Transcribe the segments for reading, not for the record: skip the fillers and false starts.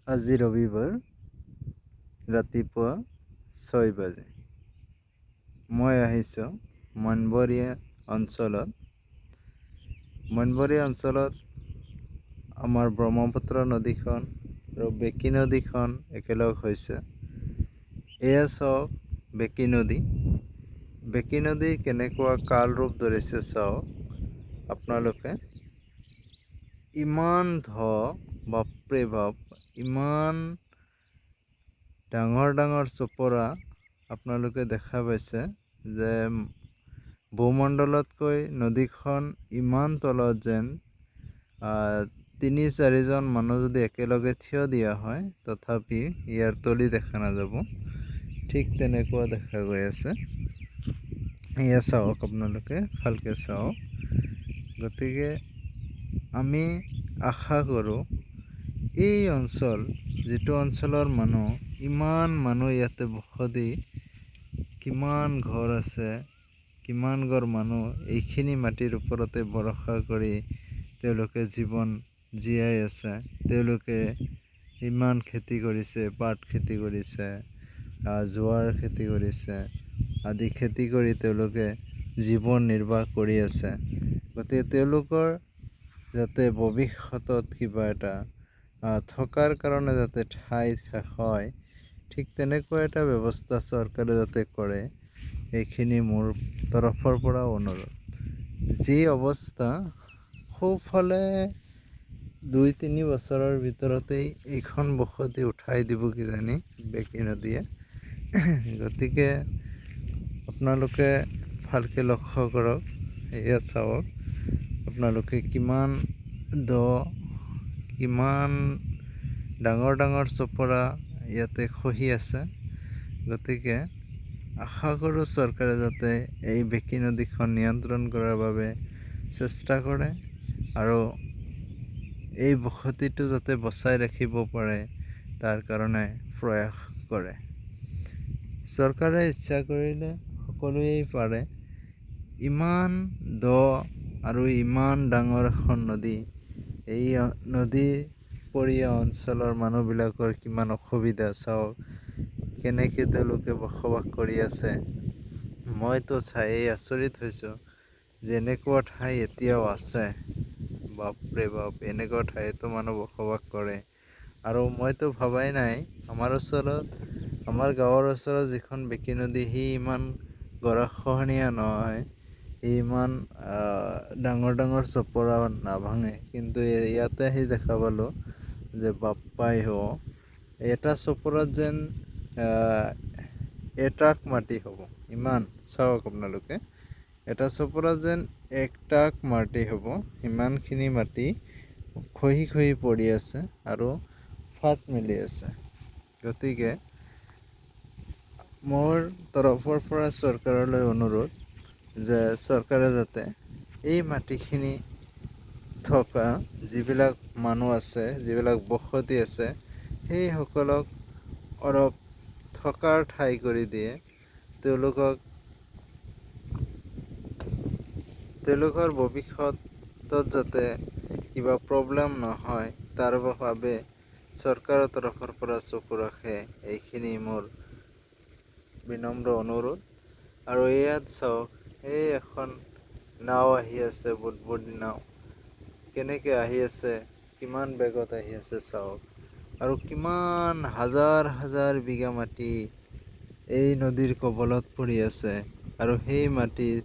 আজি ৰবিবাৰ ৰাতিপুৱা 6 বাজে মই আহিছোঁ মনবৰীয়া অঞ্চলত আমাৰ ব্ৰহ্মপুত্ৰ নদীখন আৰু বেকী নদীখন একেলগ হৈছে। এয়া চাওক বেকী নদী কেনেকুৱা কাল ৰূপ ধৰিছে চাওক আপোনালোকে। ইমান বাপৰে বাপ, ইমান ডাঙৰ চপৰা আপোনালোকে দেখা পাইছে যে ভূমণ্ডলতকৈ নদীখন ইমান তলত যেন ৩-৪জন মানুহ যদি একেলগে থিয় দিয়া হয় তথাপি ইয়াৰ তলি দেখা নাযাব। ঠিক তেনেকুৱা দেখা গৈ আছে। এয়া চাওক আপোনালোকে ভালকৈ চাওক। গতিকে আমি আশা কৰোঁ এই যিটো অঞ্চলৰ ইমান মানুহ ইয়াতে বসতি, কিমান ঘৰ আছে, কিমান ঘৰ মানুহ এইখিনি মাটিৰ ওপৰতে ভৰসা কৰি তেওঁলোকে জীৱন জীয়াই আছে। তেওঁলোকে ইমান খেতি কৰিছে, পাট খেতি কৰিছে, জোৱাৰ খেতি কৰিছে, আদি খেতি কৰি তেওঁলোকে জীৱন নিৰ্বাহ কৰি আছে। গতিকে তেওঁলোকৰ যাতে ভৱিষ্যতত কিবা এটা থকাৰ কাৰণে যাতে ঠাই হয়, ঠিক তেনেকুৱা এটা ব্যৱস্থা চৰকাৰে যাতে কৰে, এইখিনি মোৰ তৰফৰ পৰা অনুৰোধ। যি অৱস্থা সোঁফালে ২-৩ বছৰৰ ভিতৰতেই এইখন বসতি উঠাই দিব কিজানি বেকী নদীয়ে। গতিকে আপোনালোকে ভালকৈ লক্ষ্য কৰক। এয়া চাওক আপোনালোকে কিমান কিমান ডাঙৰ চপৰা ইয়াতে খহি আছে। গতিকে আশা কৰোঁ চৰকাৰে যাতে এই বেকী নদীখন নিয়ন্ত্ৰণ কৰাৰ বাবে চেষ্টা কৰে আৰু এই বসতিটো যাতে বচাই ৰাখিব পাৰে তাৰ কাৰণে প্ৰয়াস কৰে। চৰকাৰে ইচ্ছা কৰিলে সকলোৱেই পাৰে। ইমান আৰু ইমান ডাঙৰ এখন নদী, এই নদীপৰীয়া অঞ্চলৰ মানুহবিলাকৰ কিমান অসুবিধা চাওক, কেনেকৈ তেওঁলোকে বসবাস কৰি আছে। মইতো চাই আচৰিত হৈছোঁ যে এনেকুৱা ঠাই এতিয়াও আছে। বাপৰে বাপ, এনেকুৱা ঠাইতো মানুহ বসবাস কৰে। আৰু মইতো ভবাই নাই আমাৰ গাঁৱৰ ওচৰত যিখন বেকী নদী, সি ইমান গৰাখহনীয়া নহয়, ইমান ডাঙৰ চপৰা নাভাঙে। কিন্তু ইয়াতে আহি দেখা পালোঁ যে বাপ্পাই এটা চপৰাত যেন এট্ৰাক মাটি হ'ব। ইমান চাওক আপোনালোকে, এটা চপৰাত যেন 1 ট্ৰাক মাটি হ'ব। ইমানখিনি মাটি খহি পৰি আছে আৰু ফাট মেলি আছে। গতিকে মোৰ তৰফৰ পৰা চৰকাৰলৈ অনুৰোধ যে চৰকাৰে যাতে এই মাটিখিনি থকা যিবিলাক মানুহ আছে, যিবিলাক বসতি আছে, সেইসকলক অলপ থকাৰ ঠাই কৰি দিয়ে। তেওঁলোকৰ ভৱিষ্যতত যাতে কিবা প্ৰব্লেম নহয় তাৰ বাবে চৰকাৰৰ তৰফৰ পৰা চকু ৰাখে, এইখিনি মোৰ বিনম্ৰ অনুৰোধ। আৰু ইয়াত চাওক, এই এখন নাও আহি আছে, বুটবুট নাও, কেনেকৈ আহি আছে, কিমান বেগত আহি আছে চাওক। আৰু কিমান হাজাৰ বিঘা মাটি এই নদীৰ কবলত পৰি আছে আৰু সেই মাটিত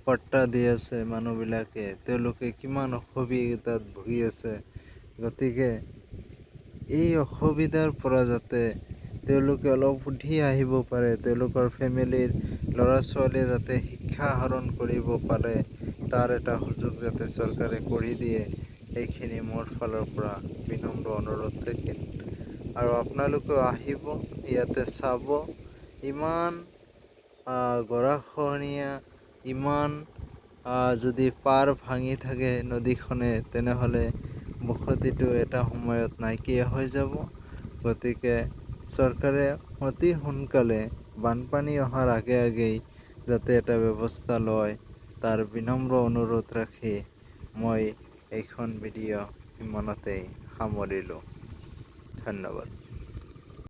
পট্টা দি আছে মানুহবিলাকে। তেওঁলোকে কিমান অসুবিধাত ভুগি আছে। গতিকে এই অসুবিধাৰ পৰা যাতে তেওঁলোকে অলপ উঠি আহিব পাৰে, তেওঁলোকৰ ফেমিলিৰ ল'ৰা-ছোৱালীয়ে যাতে শিক্ষা আহৰণ কৰিব পাৰে, তাৰ এটা সুযোগ যাতে চৰকাৰে কৰি দিয়ে, এইখিনি মোৰ ফালৰ পৰা বিনম্ৰ অনুৰোধ থাকিল। আৰু আপোনালোকেও আহিব, ইয়াতে চাব, ইমান গৰাখহনীয়া, ইমান যদি পাৰ ভাঙি থাকে নদীখনে, তেনেহ'লে বসতিটো এটা সময়ত নাইকিয়া হৈ যাব। গতিকে চৰকাৰে অতি সোনকালে বানপানী অহাৰ আগেই যাতে এটা ব্যৱস্থা লয়, তাৰ বিনম্ৰ অনুৰোধ ৰাখি মই এইখন ভিডিঅ' ইমানতেই সামৰিলোঁ। ধন্যবাদ।